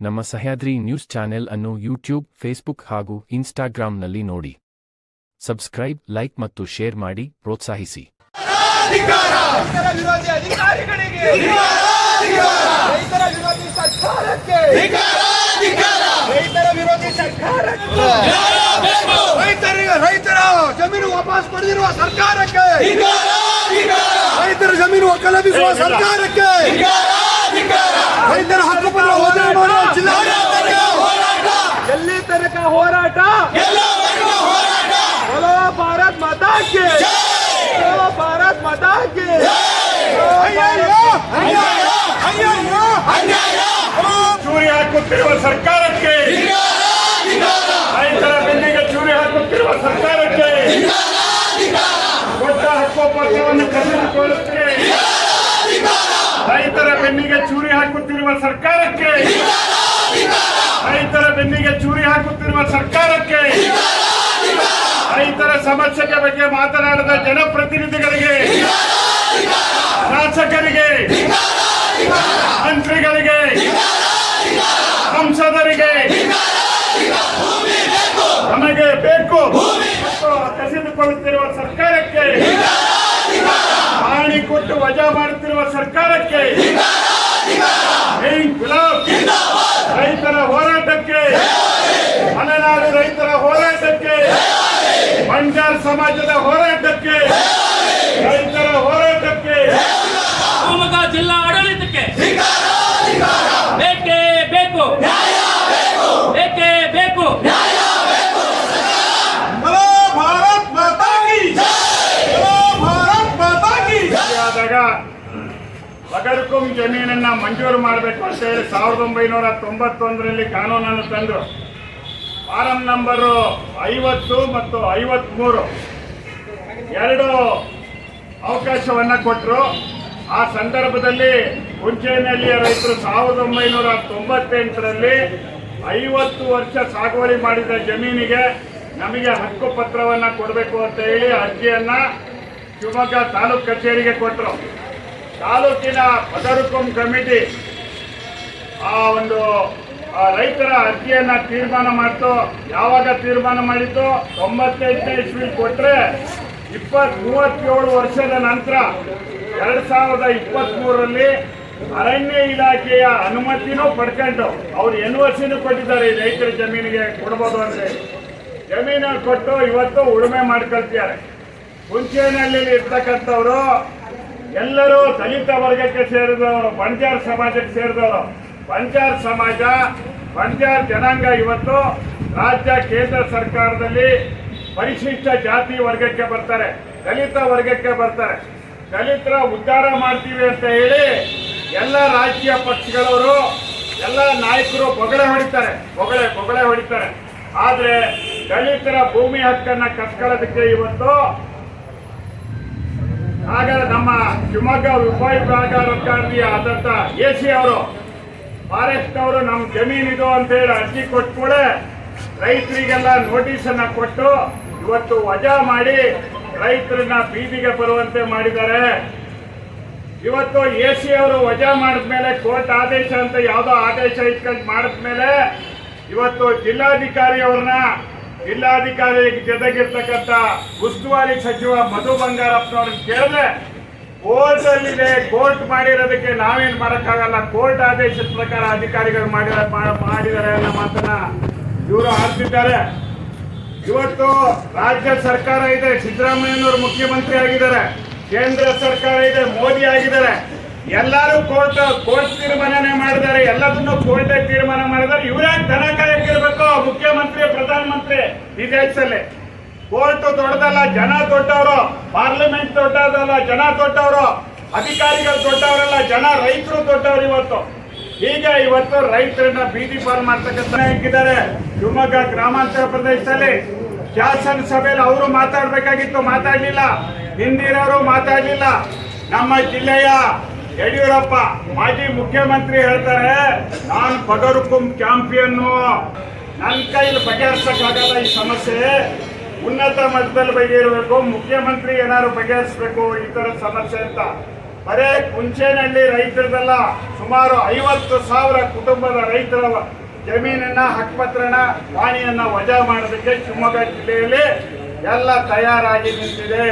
ನಮ್ಮ Sahyadri news channel ಅನ್ನು YouTube, Facebook ಹಾಗೂ ಇನ್ಸ್ಟಾಗ್ರಾಂನಲ್ಲಿ ನೋಡಿ. ಸಬ್ಸ್ಕ್ರೈಬ್, ಲೈಕ್ ಮತ್ತು ಶೇರ್ ಮಾಡಿ ಪ್ರೋತ್ಸಾಹಿಸಿ. ರೈತರ ವಿರೋಧಿ ಅಧಿಕಾರಿಗಳಿಗೆ, ರೈತರ ವಿರೋಧಿ ಸರ್ಕಾರಕ್ಕೆ, ರೈತರ ವಿರೋಧಿ ಸರ್ಕಾರಕ್ಕೆ, ರೈತರ ಜಮೀನು ವಾಪಸ್ ಪಡೆದಿರುವ ಸರ್ಕಾರಕ್ಕೆ, ರೈತರ ಜಮೀನು ಒಕ್ಕಲೆಬ್ಬಿಸುವ ಸರ್ಕಾರಕ್ಕೆ, ರೈತರ ಹಕ್ಕುಪತ್ರ ಹೋರಾಟ ಮಾಡುವ ಜಿಲ್ಲಾಡಳಿತ ಎಲ್ಲಿ ತನಕ ಹೋರಾಟ? बोलो भारत माता की, बोलो भारत माता की. ಚೂರಿ ಹಾಕುತ್ತಿರುವ ಸರ್ಕಾರಕ್ಕೆ, ರೈತರ ಬೆನ್ನಿಗೆ ಚೂರಿ ಹಾಕುತ್ತಿರುವ ಸರ್ಕಾರಕ್ಕೆ, ಕೊಟ್ಟ ಹಕ್ಕುಪತ್ರವನ್ನು ಕಸಿದುಕೊಳ್ಳುತ್ತೆ ರೈತರ ಬೆನ್ನಿಗೆ ಚೂರಿ ಹಾಕುತ್ತಿರುವ ಸರ್ಕಾರಕ್ಕೆ, ರೈತರ ಬೆನ್ನಿಗೆ ಚೂರಿ ಹಾಕುತ್ತಿರುವ ಸರ್ಕಾರಕ್ಕೆ, ರೈತರ ಸಮಸ್ಯೆಗಳ ಬಗ್ಗೆ ಮಾತನಾಡಿದ ಜನಪ್ರತಿನಿಧಿಗಳಿಗೆ, ಶಾಸಕರಿಗೆ, ಮಂತ್ರಿಗಳಿಗೆ, ಸಂಸದರಿಗೆ ನಮಗೆ ಬೇಕು ಕಸಿದುಕೊಳ್ಳುತ್ತಿರುವ ಸರ್ಕಾರಕ್ಕೆ, ಪಾಣಿ ಕೊಟ್ಟು ವಜಾ ಮಾಡುತ್ತಿರುವ ಸರ್ಕಾರಕ್ಕೆ, ರೈತರ ಹೋರಾಟಕ್ಕೆ, ಮಲೆನಾಡು ರೈತರ ಹೋರಾಟಕ್ಕೆ, ಬಂಜಾರ ಸಮಾಜದ ಹೋರಾಟಕ್ಕೆ, ರೈತರ ಹೋರಾಟಕ್ಕೆ, ಶಿವಮೊಗ್ಗ ಜಿಲ್ಲಾ ಆಡಳಿತಕ್ಕೆ ಬೇಕೇ ಬೇಕು, ಬೇಕೇ ಬೇಕು. ಭಾರತ್ ಮಾತಾ ಕಿ, ಭಾರತ್ ಮಾತಾ ಕಿ. ಆದಾಗ ಬಗರ್ಕುಂ ಜಮೀನನ್ನ ಮಂಜೂರು ಮಾಡಬೇಕು ಅಂತ ಹೇಳಿ 1991ರಲ್ಲಿ ಕಾನೂನನ್ನು ತಂದರು. ಫಾರಂ ನಂಬರು 50 ಮತ್ತು 53 ಎರಡು ಅವಕಾಶವನ್ನ ಕೊಟ್ಟರು. ಆ ಸಂದರ್ಭದಲ್ಲಿ ಹುಂಚೇನಹಳ್ಳಿಯ ರೈತರು 1998ರಲ್ಲಿ 50 ವರ್ಷ ಸಾಗುವಳಿ ಮಾಡಿದ ಜಮೀನಿಗೆ ನಮಗೆ ಹಕ್ಕು ಪತ್ರವನ್ನ ಕೊಡಬೇಕು ಅಂತ ಹೇಳಿ ಅರ್ಜಿಯನ್ನ ಶಿವಮೊಗ್ಗ ತಾಲೂಕು ಕಚೇರಿಗೆ ಕೊಟ್ಟರು. ತಾಲೂಕಿನ ಬಗರ್ಕುಂ ಕಮಿಟಿ ಆ ಒಂದು ರೈತರ ಅರ್ಜಿಯನ್ನ ತೀರ್ಮಾನ ಮಾಡ್ತು. ಯಾವಾಗ ತೀರ್ಮಾನ ಮಾಡಿತ್ತು? 95ನೇ ಇಸ್ವಿ ಕೊಟ್ರೆ 37 ವರ್ಷದ ನಂತರ 2023ರಲ್ಲಿ ಅರಣ್ಯ ಇಲಾಖೆಯ ಅನುಮತಿನೂ ಪಡ್ಕೊಂಡು ಅವ್ರು ಎನ್ಒಸಿನೂ ಕೊಟ್ಟಿದ್ದಾರೆ. ಈ ರೈತರ ಜಮೀನಿಗೆ ಕೊಡ್ಬೋದು ಅಂತ ಜಮೀನು ಕೊಟ್ಟು ಇವತ್ತು ಉಳುಮೆ ಮಾಡ್ಕೊಳ್ತಿದ್ದಾರೆ. ಹುಂಚೇನಹಳ್ಳಿ ಇರ್ತಕ್ಕಂಥವ್ರು ಎಲ್ಲರೂ ದಲಿತ ವರ್ಗಕ್ಕೆ ಸೇರಿದವರು, ಬಂಜಾರ ಸಮಾಜಕ್ಕೆ ಸೇರಿದವರು. ಬಂಜಾರ ಸಮಾಜ, ಬಂಜಾರ ಜನಾಂಗ ಇವತ್ತು ರಾಜ್ಯ ಕೇಂದ್ರ ಸರ್ಕಾರದಲ್ಲಿ ಪರಿಶಿಷ್ಟ ಜಾತಿ ವರ್ಗಕ್ಕೆ ಬರ್ತಾರೆ, ದಲಿತ ವರ್ಗಕ್ಕೆ ಬರ್ತಾರೆ. ದಲಿತರ ಉದ್ಧಾರ ಮಾಡ್ತೀವಿ ಅಂತ ಹೇಳಿ ಎಲ್ಲ ರಾಜಕೀಯ ಪಕ್ಷಗಳವರು, ಎಲ್ಲ ನಾಯಕರು ಬೊಗಳೆ ಹೊಡಿತಾರೆ. ಆದ್ರೆ ದಲಿತರ ಭೂಮಿ ಹಕ್ಕನ್ನ ಕಸ್ಕೊಳ್ಳೋದಕ್ಕೆ ಇವತ್ತು ಆಗ ನಮ್ಮ ಶಿವಮೊಗ್ಗ ಉಪವಿಭಾಗಾಧಿಕಾರಿ ಆದಂತ AC ಅವರು, ಫಾರೆಸ್ಟ್ ಅವರು ನಮ್ಮ ಜಮೀನಿದು ಅಂತ ಹೇಳಿ ಅರ್ಜಿ ಕೊಟ್ಟ ಕೂಡ ರೈತರಿಗೆಲ್ಲ ನೋಟಿಸ್ ಅನ್ನ ಕೊಟ್ಟು ಇವತ್ತು ವಜಾ ಮಾಡಿ ರೈತರನ್ನ ಬೀದಿಗೆ ಬರುವಂತೆ ಮಾಡಿದ್ದಾರೆ. ಇವತ್ತು AC ಅವರು ವಜಾ ಮಾಡಿದ್ಮೇಲೆ ಕೋರ್ಟ್ ಆದೇಶ ಅಂತ ಯಾವುದೋ ಆದೇಶ ಇಟ್ಕೊಂಡು ಮಾಡಿದ್ಮೇಲೆ ಇವತ್ತು ಜಿಲ್ಲಾಧಿಕಾರಿ ಜೊತೆಗಿರ್ತಕ್ಕಂಥ ಉಸ್ತುವಾರಿ ಸಚಿವ ಮಧು ಬಂಗಾರಪ್ಪನವ್ರನ್ನ ಕೇಳಿದ್ರೆ ಕೋರ್ಟ್ ಅಲ್ಲಿದೆ, ಕೋರ್ಟ್ ಮಾಡಿರೋದಕ್ಕೆ ನಾವೇನ್ ಮಾಡಕ್ಕಾಗಲ್ಲ, ಕೋರ್ಟ್ ಆದೇಶದ ಪ್ರಕಾರ ಅಧಿಕಾರಿಗಳು ಮಾಡಿದ್ದಾರೆ ಅನ್ನೋ ಮಾತನ್ನ ಇವರು ಆಡ್ತಿದ್ದಾರೆ. ಇವತ್ತು ರಾಜ್ಯ ಸರ್ಕಾರ ಇದೆ, ಸಿದ್ದರಾಮಯ್ಯನವರು ಮುಖ್ಯಮಂತ್ರಿ ಆಗಿದ್ದಾರೆ, ಕೇಂದ್ರ ಸರ್ಕಾರ ಇದೆ, ಮೋದಿ ಆಗಿದ್ದಾರೆ. ಎಲ್ಲರೂ ಕೋರ್ಟ್ ತೀರ್ಮಾನನೇ ಮಾಡಿದ್ದಾರೆ, ಎಲ್ಲದನ್ನು ಕೋರ್ಟೇ ತೀರ್ಮಾನ ಮಾಡಿದ್ದಾರೆ. ಇವರೇ ದನ ಕಾಯಕ್ಕಿರ್ಬೇಕು, ಮುಖ್ಯಮಂತ್ರಿ, ಪ್ರಧಾನಮಂತ್ರಿ ಈ ದೇಶದಲ್ಲಿ. ಕೋರ್ಟ್ ದೊಡ್ಡದಲ್ಲ, ಜನ ದೊಡ್ಡವರು. ಪಾರ್ಲಿಮೆಂಟ್ ದೊಡ್ಡದಲ್ಲ, ಜನ ದೊಡ್ಡವರು. ಅಧಿಕಾರಿಗಳು ದೊಡ್ಡವರಲ್ಲ, ಜನ, ರೈತರು ದೊಡ್ಡವರು. ಹೀಗೆ ಇವತ್ತು ರೈತರನ್ನ ಬೀದಿ ಪಾಲ್ ಮಾಡ್ತಕ್ಕಂಥ ಇದ್ದಾರೆ. ಶಿವಮೊಗ್ಗ ಗ್ರಾಮಾಂತರ ಪ್ರದೇಶದಲ್ಲಿ ಶಾಸನ ಸಭೆಯಲ್ಲಿ ಅವರು ಮಾತಾಡ್ಬೇಕಾಗಿತ್ತು, ಮಾತಾಡ್ಲಿಲ್ಲ. ಹಿಂದಿನವರು ಮಾತಾಡ್ಲಿಲ್ಲ. ನಮ್ಮ ಜಿಲ್ಲೆಯ ಯಡಿಯೂರಪ್ಪ ಮಾಜಿ ಮುಖ್ಯಮಂತ್ರಿ ಹೇಳ್ತಾರೆ, ನಾನು ಬಗರ್ಕುಂ ಚಾಂಪಿಯನ್ನು, ನನ್ನ ಕೈಲಿ ಬಗೆಹರಿಸಕ್ಕಾಗಲ್ಲ ಈ ಸಮಸ್ಯೆ, ಉನ್ನತ ಮಟ್ಟದಲ್ಲಿ ಬಗೆಯಿರಬೇಕು, ಮುಖ್ಯಮಂತ್ರಿ ಏನಾದ್ರು ಬಗೆಹರಿಸಬೇಕು ಈ ತರ ಸಮಸ್ಯೆ ಅಂತ. ಬರೇ ಕುಂಚೇನಹಳ್ಳಿ ರೈತರದಲ್ಲ, ಸುಮಾರು 50,000 ಕುಟುಂಬದ ರೈತರ ಜಮೀನನ್ನ ಹಕ್ಕುಪತ್ರನ ಪಾಣಿಯನ್ನ ವಜಾ ಮಾಡೋದಕ್ಕೆ ಶಿವಮೊಗ್ಗ ಜಿಲ್ಲೆಯಲ್ಲಿ ಎಲ್ಲ ತಯಾರಾಗಿ ನಿಂತಿದೆ.